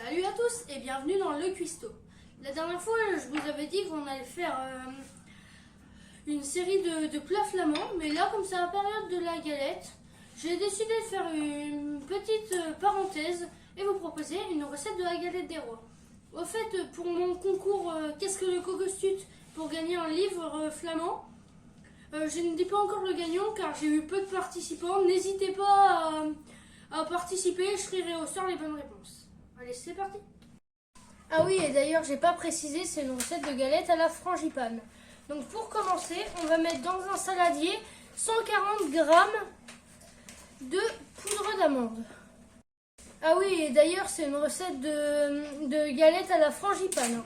Salut à tous et bienvenue dans Le Cuistot. La dernière fois, je vous avais dit qu'on allait faire une série de plats flamands, mais là, comme c'est la période de la galette, j'ai décidé de faire une petite parenthèse et vous proposer une recette de la galette des rois. Au fait, pour mon concours Qu'est-ce que le cocostut pour gagner un livre flamand, je ne dis pas encore le gagnant car j'ai eu peu de participants. N'hésitez pas à participer, je tirerai au sort les bonnes réponses. Allez, c'est parti. Ah oui, et d'ailleurs, j'ai pas précisé, c'est une recette de galette à la frangipane. Donc pour commencer, on va mettre dans un saladier 140 g de poudre d'amande. Ah oui, et d'ailleurs, c'est une recette de galette à la frangipane.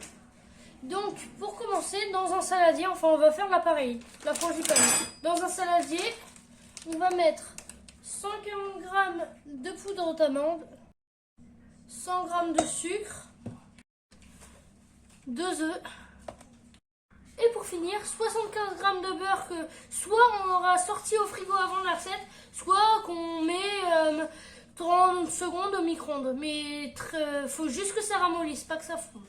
Donc, pour commencer, dans un saladier, enfin, on va faire l'appareil, la frangipane. Dans un saladier, on va mettre 140 g de poudre d'amande, 100 g de sucre, 2 œufs, et pour finir, 75 g de beurre que soit on aura sorti au frigo avant la recette, soit qu'on met 30 secondes au micro-ondes. Mais faut juste que ça ramollisse, pas que ça fonde.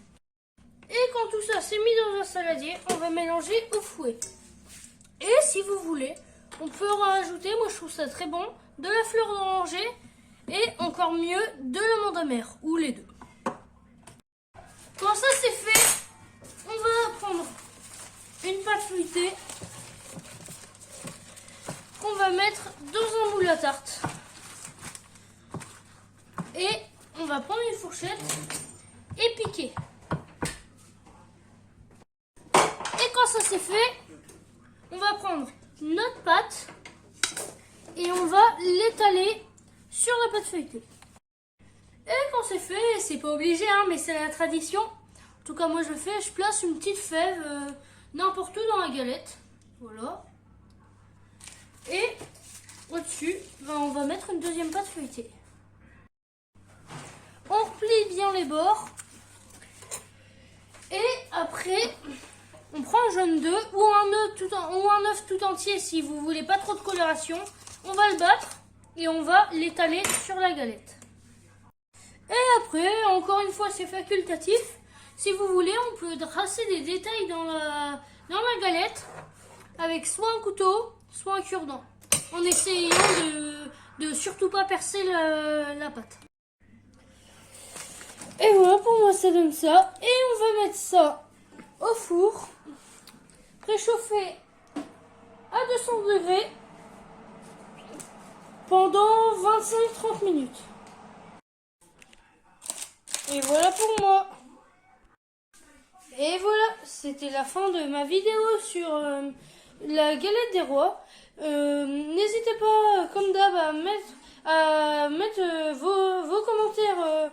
Et quand tout ça s'est mis dans un saladier, on va mélanger au fouet. Et si vous voulez, on peut rajouter, moi je trouve ça très bon, de la fleur d'oranger et encore mieux, de l'amande amère, ou les deux. Quand ça c'est fait, on va prendre une pâte feuilletée qu'on va mettre dans un moule à tarte. Et on va prendre une fourchette et piquer. Et quand ça c'est fait, on va prendre notre pâte et on va l'étaler sur la pâte feuilletée. Et quand c'est fait, c'est pas obligé, hein, mais c'est la tradition. En tout cas, moi je le fais, je place une petite fève n'importe où dans la galette. Voilà. Et au-dessus, on va mettre une deuxième pâte feuilletée. On replie bien les bords. Et après, on prend un jaune d'œuf ou un œuf tout entier si vous voulez pas trop de coloration. On va le battre et on va l'étaler sur la galette. Et après, encore une fois, c'est facultatif. Si vous voulez, on peut tracer des détails dans la galette avec soit un couteau, soit un cure-dent, en essayant de surtout pas percer la pâte. Et voilà, pour moi ça donne ça. Et on va mettre ça au four, préchauffé à 200 degrés pendant 25-30 minutes. Et voilà pour moi. Et voilà, c'était la fin de ma vidéo sur la galette des rois. N'hésitez pas, comme d'hab, à mettre vos commentaires